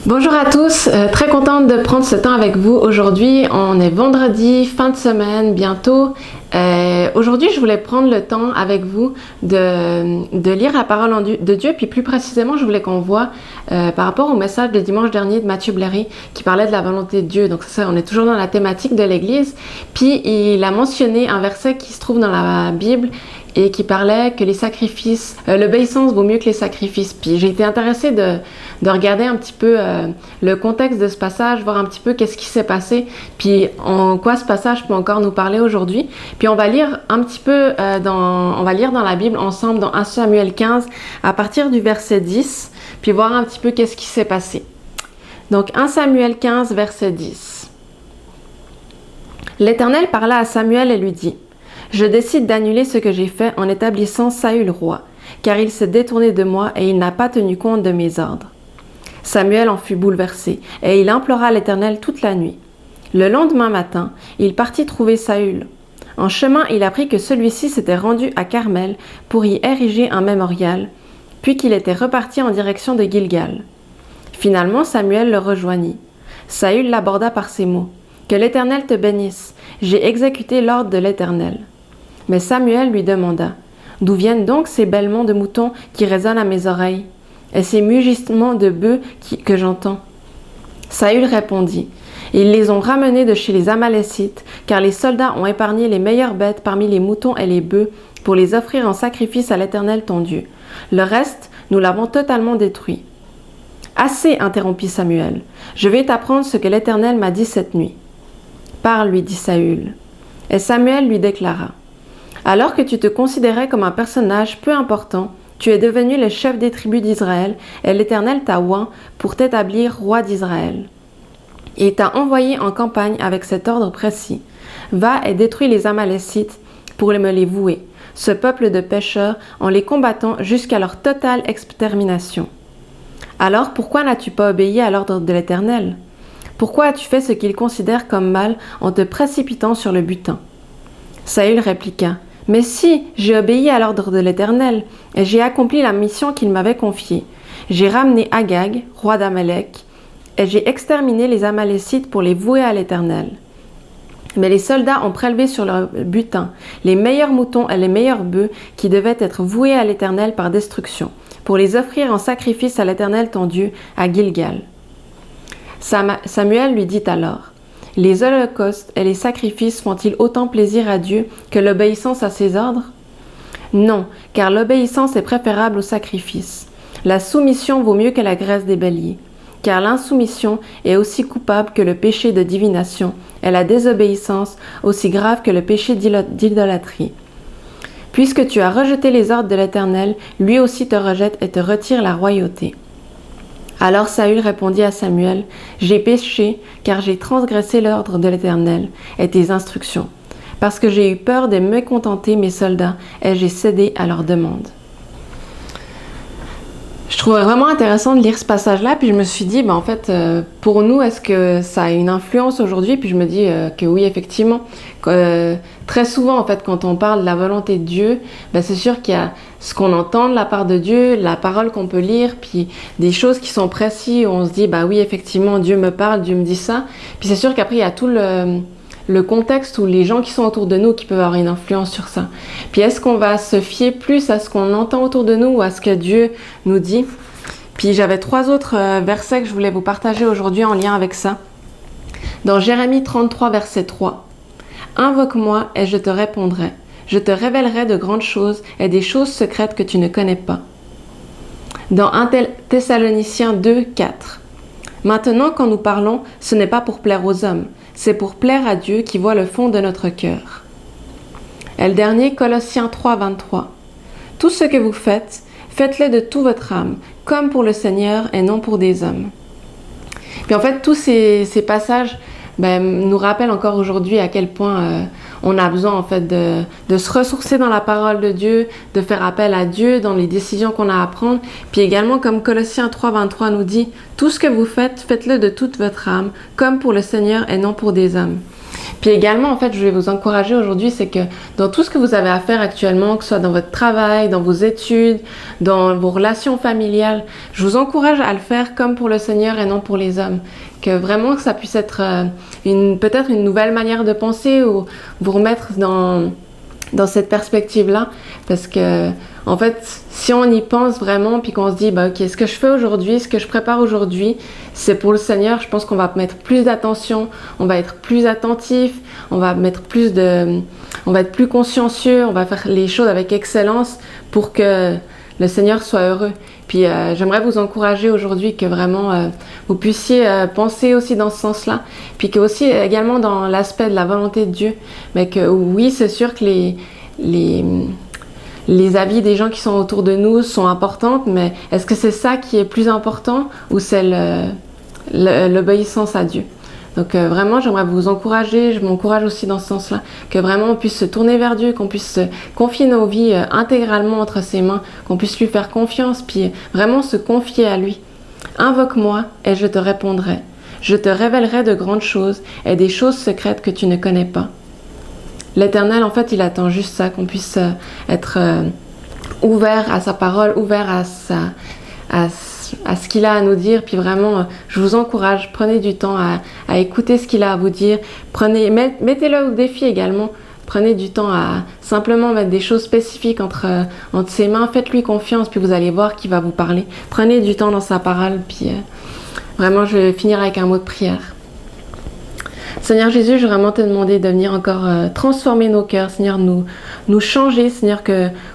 Bonjour à tous, très contente de prendre ce temps avec vous aujourd'hui. On est vendredi, fin de semaine bientôt. Aujourd'hui, je voulais prendre le temps avec vous de lire la parole de Dieu, puis plus précisément, je voulais qu'on voit par rapport au message de dimanche dernier de Mathieu Blairy qui parlait de la volonté de Dieu. Donc ça, on est toujours dans la thématique de l'Église. Puis il a mentionné un verset qui se trouve dans la Bible et qui parlait que les sacrifices, l'obéissance vaut mieux que les sacrifices. Puis j'ai été intéressée de regarder un petit peu le contexte de ce passage, voir un petit peu qu'est-ce qui s'est passé, puis en quoi ce passage peut encore nous parler aujourd'hui. Puis on va lire un petit peu on va lire dans la Bible ensemble dans 1 Samuel 15 à partir du verset 10, puis voir un petit peu qu'est-ce qui s'est passé. Donc 1 Samuel 15 verset 10. L'Éternel parla à Samuel et lui dit: Je décide d'annuler ce que j'ai fait en établissant Saül roi, car il s'est détourné de moi et il n'a pas tenu compte de mes ordres. Samuel en fut bouleversé, et il implora l'Éternel toute la nuit. Le lendemain matin, il partit trouver Saül. En chemin, il apprit que celui-ci s'était rendu à Carmel pour y ériger un mémorial, puis qu'il était reparti en direction de Gilgal. Finalement, Samuel le rejoignit. Saül l'aborda par ces mots: « Que l'Éternel te bénisse, j'ai exécuté l'ordre de l'Éternel. » Mais Samuel lui demanda: « D'où viennent donc ces bêlements de moutons qui résonnent à mes oreilles, et ces mugissements de bœufs que j'entends ?» Saül répondit: « Ils les ont ramenés de chez les Amalécites, car les soldats ont épargné les meilleures bêtes parmi les moutons et les bœufs pour les offrir en sacrifice à l'Éternel ton Dieu. Le reste, nous l'avons totalement détruit. » « Assez, interrompit Samuel, je vais t'apprendre ce que l'Éternel m'a dit cette nuit. »« Parle, lui dit Saül. » Et Samuel lui déclara: « Alors que tu te considérais comme un personnage peu important, tu es devenu le chef des tribus d'Israël, et l'Éternel t'a oint pour t'établir roi d'Israël. Il t'a envoyé en campagne avec cet ordre précis: Va et détruis les Amalécites pour me les vouer, ce peuple de pécheurs, en les combattant jusqu'à leur totale extermination. Alors pourquoi n'as-tu pas obéi à l'ordre de l'Éternel? Pourquoi as-tu fait ce qu'il considère comme mal en te précipitant sur le butin? » Saül répliqua: « Mais si, j'ai obéi à l'ordre de l'Éternel, et j'ai accompli la mission qu'il m'avait confiée. J'ai ramené Agag, roi d'Amalek, et j'ai exterminé les Amalécites pour les vouer à l'Éternel. Mais les soldats ont prélevé sur leur butin les meilleurs moutons et les meilleurs bœufs qui devaient être voués à l'Éternel par destruction, pour les offrir en sacrifice à l'Éternel ton Dieu à Gilgal. » Samuel lui dit alors: « Les holocaustes et les sacrifices font-ils autant plaisir à Dieu que l'obéissance à ses ordres? Non, car l'obéissance est préférable au sacrifice. La soumission vaut mieux que la graisse des béliers, car l'insoumission est aussi coupable que le péché de divination, et la désobéissance aussi grave que le péché d'idolâtrie. Puisque tu as rejeté les ordres de l'Éternel, lui aussi te rejette et te retire la royauté. » Alors Saül répondit à Samuel: « J'ai péché, car j'ai transgressé l'ordre de l'Éternel et tes instructions, parce que j'ai eu peur de mécontenter mes soldats, et j'ai cédé à leurs demandes. » Je trouvais vraiment intéressant de lire ce passage-là, puis je me suis dit, en fait, pour nous, est-ce que ça a une influence aujourd'hui? Puis je me dis que oui, effectivement. Très souvent, en fait, quand on parle de la volonté de Dieu, c'est sûr qu'il y a ce qu'on entend de la part de Dieu, la parole qu'on peut lire, puis des choses qui sont précises, où on se dit, oui, effectivement, Dieu me parle, Dieu me dit ça. Puis c'est sûr qu'après, il y a tout le contexte où les gens qui sont autour de nous qui peuvent avoir une influence sur ça. Puis est-ce qu'on va se fier plus à ce qu'on entend autour de nous ou à ce que Dieu nous dit? Puis j'avais 3 autres versets que je voulais vous partager aujourd'hui en lien avec ça. Dans Jérémie 33, verset 3. « Invoque-moi et je te répondrai. Je te révélerai de grandes choses et des choses secrètes que tu ne connais pas. » Dans 1 Thessaloniciens 2, 4. « Maintenant, quand nous parlons, ce n'est pas pour plaire aux hommes, c'est pour plaire à Dieu qui voit le fond de notre cœur. » Et le dernier, Colossiens 3, 23. « Tout ce que vous faites, faites-le de toute votre âme, comme pour le Seigneur et non pour des hommes. » Puis en fait, tous ces passages nous rappellent encore aujourd'hui à quel point on a besoin en fait de se ressourcer dans la parole de Dieu, de faire appel à Dieu dans les décisions qu'on a à prendre. Puis également, comme Colossiens 3, 23 nous dit, « Tout ce que vous faites, faites-le de toute votre âme, comme pour le Seigneur et non pour des hommes. » Puis également, en fait, je vais vous encourager aujourd'hui, c'est que dans tout ce que vous avez à faire actuellement, que ce soit dans votre travail, dans vos études, dans vos relations familiales, je vous encourage à le faire comme pour le Seigneur et non pour les hommes. Que vraiment que ça puisse être peut-être une nouvelle manière de penser ou vous remettre dans cette perspective-là, parce que en fait, si on y pense vraiment, puis qu'on se dit, bah, ok, ce que je fais aujourd'hui, ce que je prépare aujourd'hui, c'est pour le Seigneur, je pense qu'on va mettre plus d'attention, on va être plus attentif, on va être plus consciencieux, on va faire les choses avec excellence pour que le Seigneur soit heureux. Puis j'aimerais vous encourager aujourd'hui que vraiment vous puissiez penser aussi dans ce sens-là, puis que aussi également dans l'aspect de la volonté de Dieu, mais que oui, c'est sûr que les avis des gens qui sont autour de nous sont importantes, mais est-ce que c'est ça qui est plus important ou c'est l'obéissance à Dieu? Donc vraiment, j'aimerais vous encourager, je m'encourage aussi dans ce sens-là, que vraiment on puisse se tourner vers Dieu, qu'on puisse confier nos vies intégralement entre ses mains, qu'on puisse lui faire confiance, puis vraiment se confier à lui. Invoque-moi et je te répondrai. Je te révélerai de grandes choses et des choses secrètes que tu ne connais pas. L'Éternel, en fait, il attend juste ça, qu'on puisse être ouvert à sa parole, ouvert à ce qu'il a à nous dire. Puis vraiment, je vous encourage, prenez du temps à écouter ce qu'il a à vous dire. Mettez-le au défi également. Prenez du temps à simplement mettre des choses spécifiques entre ses mains. Faites-lui confiance, puis vous allez voir qu'il va vous parler. Prenez du temps dans sa parole, puis vraiment, je vais finir avec un mot de prière. Seigneur Jésus, je veux vraiment te demander de venir encore transformer nos cœurs, Seigneur, nous changer, Seigneur,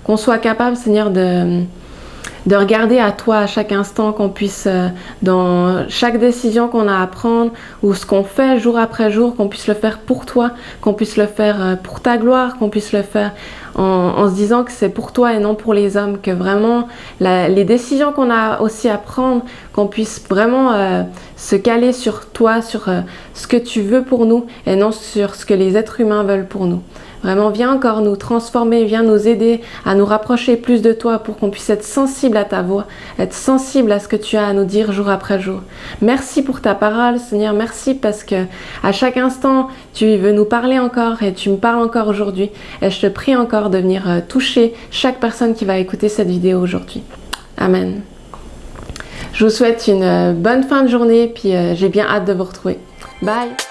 qu'on soit capable, Seigneur, de regarder à toi à chaque instant, qu'on puisse, dans chaque décision qu'on a à prendre ou ce qu'on fait jour après jour, qu'on puisse le faire pour toi, qu'on puisse le faire pour ta gloire, qu'on puisse le faire en se disant que c'est pour toi et non pour les hommes, que vraiment les décisions qu'on a aussi à prendre, qu'on puisse vraiment se caler sur toi, sur ce que tu veux pour nous et non sur ce que les êtres humains veulent pour nous. Vraiment, viens encore nous transformer, viens nous aider à nous rapprocher plus de toi pour qu'on puisse être sensible à ta voix, être sensible à ce que tu as à nous dire jour après jour. Merci pour ta parole, Seigneur, merci parce que à chaque instant, tu veux nous parler encore et tu me parles encore aujourd'hui. Et je te prie encore de venir toucher chaque personne qui va écouter cette vidéo aujourd'hui. Amen. Je vous souhaite une bonne fin de journée, puis j'ai bien hâte de vous retrouver. Bye!